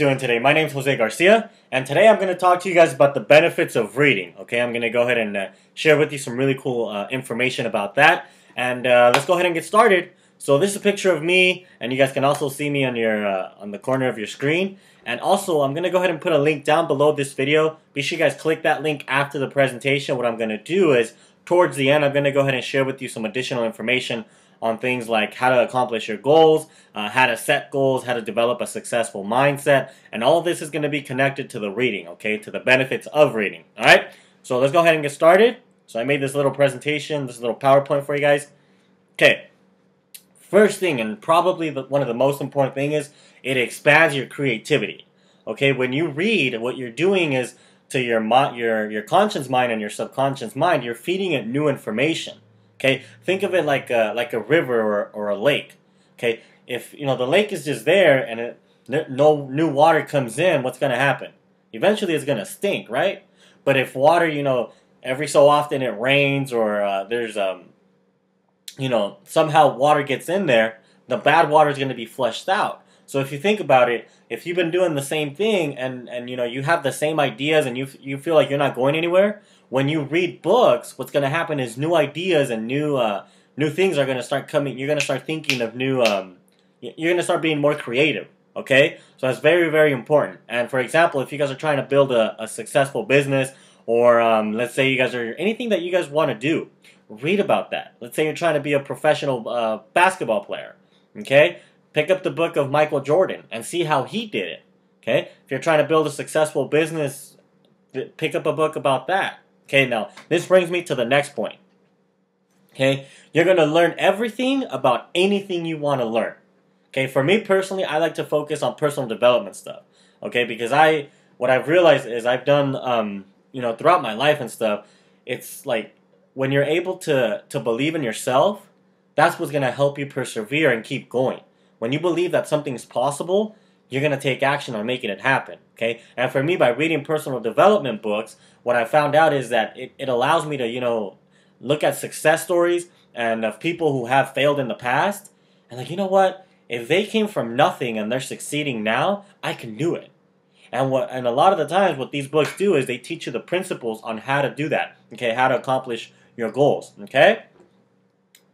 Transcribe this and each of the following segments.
doing today? My name is Jose Garcia, and today I'm going to talk to you guys about the benefits of reading. Okay, I'm going to go ahead and share with you some really cool information about that, and let's go ahead and get started. So this is a picture of me, and you guys can also see me on your on the corner of your screen. And also, I'm going to go ahead and put a link down below this video. Be sure you guys click that link after the presentation. What I'm going to do is, towards the end, I'm going to go ahead and share with you some additional information on things like how to accomplish your goals, how to set goals, how to develop a successful mindset, and all of this is going to be connected to the reading, okay, to the benefits of reading, all right? So let's go ahead and get started. So I made this little presentation, this little PowerPoint for you guys. Okay, first thing, and probably one of the most important thing is it expands your creativity, okay? When you read, what you're doing is to your conscious mind and your subconscious mind, you're feeding it new information. Okay, think of it like a river or a lake. Okay, if you know the lake is just there and no new water comes in, what's going to happen? Eventually, it's going to stink, right? But if water, you know, every so often it rains or there's you know, somehow water gets in there, the bad water is going to be flushed out. So if you think about it, if you've been doing the same thing and you know you have the same ideas and you feel like you're not going anywhere, when you read books, what's going to happen is new ideas and new things are going to start coming. You're going to start thinking of new. You're going to start being more creative. Okay, so that's very, very important. And for example, if you guys are trying to build a successful business, or let's say you guys are anything that you guys want to do, read about that. Let's say you're trying to be a professional basketball player. Okay, pick up the book of Michael Jordan and see how he did it. Okay, if you're trying to build a successful business, pick up a book about that. Okay, now this brings me to the next point. Okay, you're going to learn everything about anything you want to learn. Okay, for me personally, I like to focus on personal development stuff. Okay, because what I've realized is I've done, you know, throughout my life and stuff, it's like when you're able to believe in yourself, that's what's going to help you persevere and keep going. When you believe that something's possible, you're going to take action on making it happen, okay? And for me, by reading personal development books, what I found out is that it allows me to, you know, look at success stories and of people who have failed in the past, and like, you know what? If they came from nothing and they're succeeding now, I can do it. And a lot of the times what these books do is they teach you the principles on how to do that, okay? How to accomplish your goals, okay?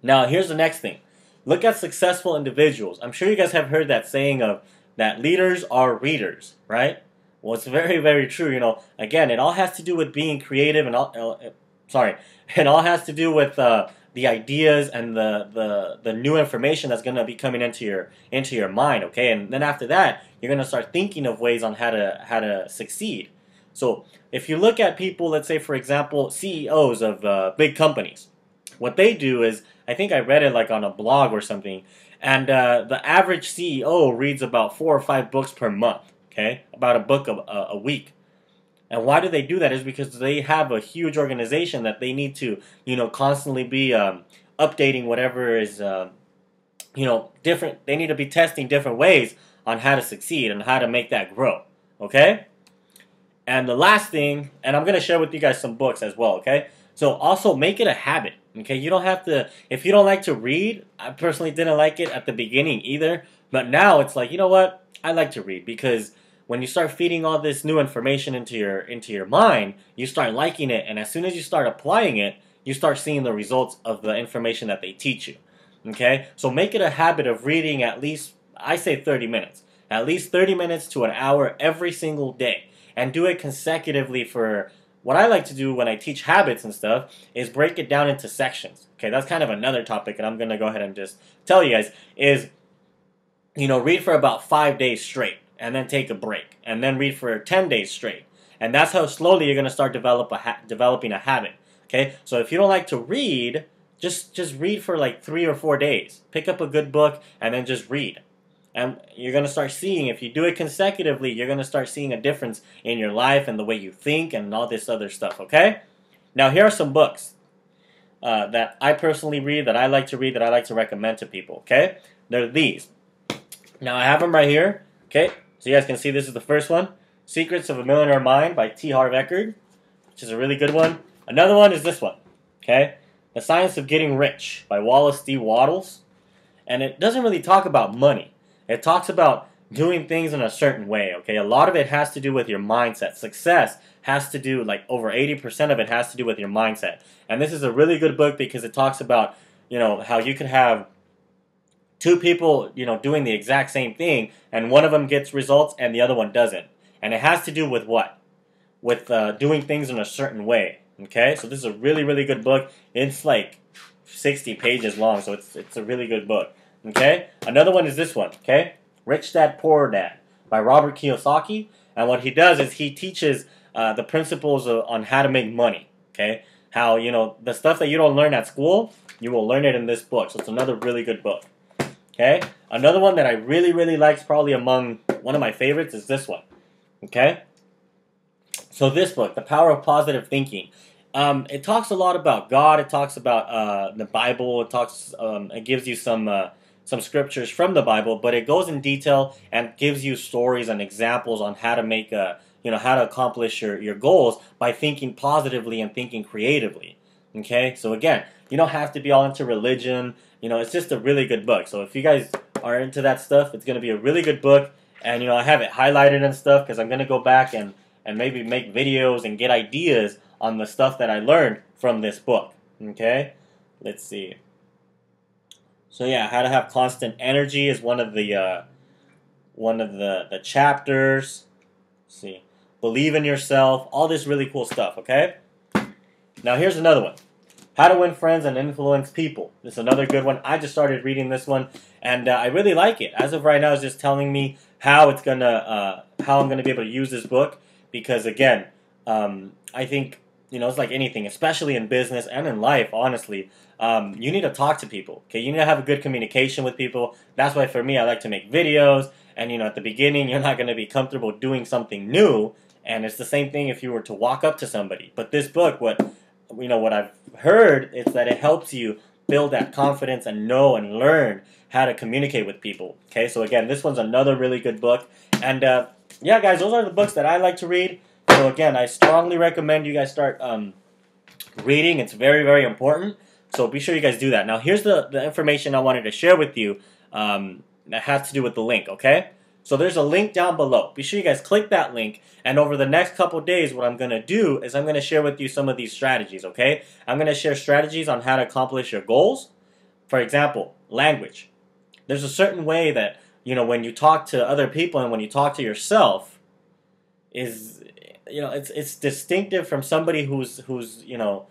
Now, here's the next thing. Look at successful individuals. I'm sure you guys have heard that saying of that leaders are readers, right? Well, it's very, very true. You know, again, it all has to do with being creative and it all has to do with the ideas and the new information that's going to be coming into your mind, okay? And then after that, you're going to start thinking of ways on how to succeed. So if you look at people, let's say for example, CEOs of big companies, what they do is, I think I read it like on a blog or something, and the average CEO reads about 4 or 5 books per month, okay? About a book a week. And why do they do that? Is because they have a huge organization that they need to, you know, constantly be updating whatever is, you know, different. They need to be testing different ways on how to succeed and how to make that grow, okay? And the last thing, and I'm going to share with you guys some books as well, okay? So also make it a habit, okay? You don't have to, if you don't like to read, I personally didn't like it at the beginning either, but now it's like, you know what? I like to read because when you start feeding all this new information into your mind, you start liking it, and as soon as you start applying it, you start seeing the results of the information that they teach you, okay? So make it a habit of reading at least, I say 30 minutes, at least 30 minutes to an hour every single day, and do it consecutively for. What I like to do when I teach habits and stuff is break it down into sections. Okay, that's kind of another topic, and I'm going to go ahead and just tell you guys is, you know, read for about 5 days straight, and then take a break, and then read for 10 days straight. And that's how slowly you're going to start developing a habit. Okay, so if you don't like to read, just read for like 3 or 4 days. Pick up a good book, and then just read. And you're going to start seeing, if you do it consecutively, you're going to start seeing a difference in your life and the way you think and all this other stuff, okay? Now, here are some books that I personally read, that I like to read, that I like to recommend to people, okay? They're these. Now, I have them right here, okay? So you guys can see this is the first one. Secrets of a Millionaire Mind by T. Harv Eker, which is a really good one. Another one is this one, okay? The Science of Getting Rich by Wallace D. Wattles. And it doesn't really talk about money. It talks about doing things in a certain way, okay? A lot of it has to do with your mindset. Success has to do, like over 80% of it has to do with your mindset. And this is a really good book because it talks about, how you could have two people, doing the exact same thing, and one of them gets results and the other one doesn't. And it has to do with what? With doing things in a certain way, okay? So this is a really, really good book. It's like 60 pages long, so it's a really good book, okay? Another one is this one, okay? Rich Dad, Poor Dad by Robert Kiyosaki. And what he does is he teaches the principles on how to make money, okay? How, the stuff that you don't learn at school, you will learn it in this book. So it's another really good book, okay? Another one that I really, really like, probably among one of my favorites, is this one, okay? So this book, The Power of Positive Thinking, it talks a lot about God. It talks about the Bible. It gives you some scriptures from the Bible, but it goes in detail and gives you stories and examples on how to make how to accomplish your goals by thinking positively and thinking creatively. Okay, so again, you don't have to be all into religion. It's just a really good book. So if you guys are into that stuff, it's going to be a really good book. And I have it highlighted and stuff because I'm going to go back and maybe make videos and get ideas on the stuff that I learned from this book. Okay, let's see. So yeah, how to have constant energy is one of the chapters. Let's see, believe in yourself. All this really cool stuff. Okay. Now here's another one. How to Win Friends and Influence People. This is another good one. I just started reading this one, and I really like it. As of right now, it's just telling me how I'm gonna be able to use this book. Because again, I think it's like anything, especially in business and in life. Honestly, you need to talk to people. Okay, you need to have a good communication with people. That's why for me, I like to make videos. And at the beginning, you're not going to be comfortable doing something new. And it's the same thing if you were to walk up to somebody. But this book, what I've heard is that it helps you build that confidence and know and learn how to communicate with people. Okay, so again, this one's another really good book. And yeah, guys, those are the books that I like to read. So again, I strongly recommend you guys start reading. It's very, very important. So be sure you guys do that. Now, here's the information I wanted to share with you that has to do with the link, okay? So there's a link down below. Be sure you guys click that link. And over the next couple days, what I'm going to do is I'm going to share with you some of these strategies, okay? I'm going to share strategies on how to accomplish your goals. For example, language. There's a certain way that, when you talk to other people and when you talk to yourself, it's distinctive from somebody who's not.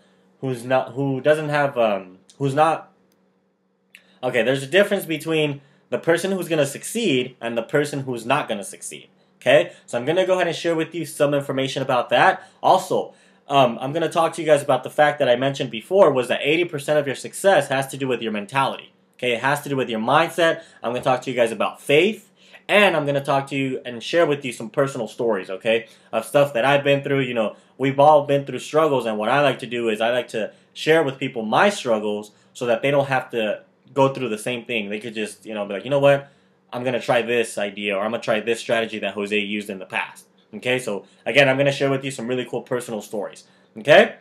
Okay, there's a difference between the person who's going to succeed and the person who's not going to succeed. Okay, so I'm going to go ahead and share with you some information about that. Also, I'm going to talk to you guys about the fact that I mentioned before was that 80% of your success has to do with your mentality. Okay, it has to do with your mindset. I'm going to talk to you guys about faith. And I'm going to talk to you and share with you some personal stories, okay, of stuff that I've been through. We've all been through struggles, and what I like to do is I like to share with people my struggles so that they don't have to go through the same thing. They could just, be like, you know what, I'm going to try this idea, or I'm going to try this strategy that Jose used in the past. Okay, so again, I'm going to share with you some really cool personal stories. Okay?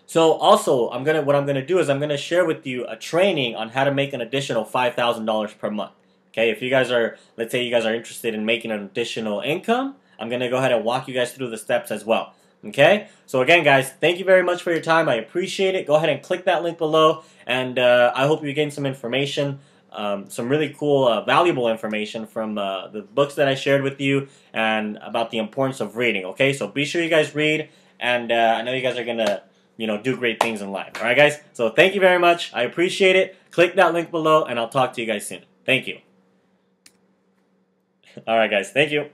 So also, what I'm going to do is I'm going to share with you a training on how to make an additional $5,000 per month. Okay, if you guys are, let's say you guys are interested in making an additional income, I'm going to go ahead and walk you guys through the steps as well. Okay, so again, guys, thank you very much for your time. I appreciate it. Go ahead and click that link below, and I hope you gain some information, some really cool, valuable information from the books that I shared with you and about the importance of reading. Okay, so be sure you guys read, and I know you guys are going to, do great things in life. All right, guys, so thank you very much. I appreciate it. Click that link below, and I'll talk to you guys soon. Thank you. All right, guys. Thank you.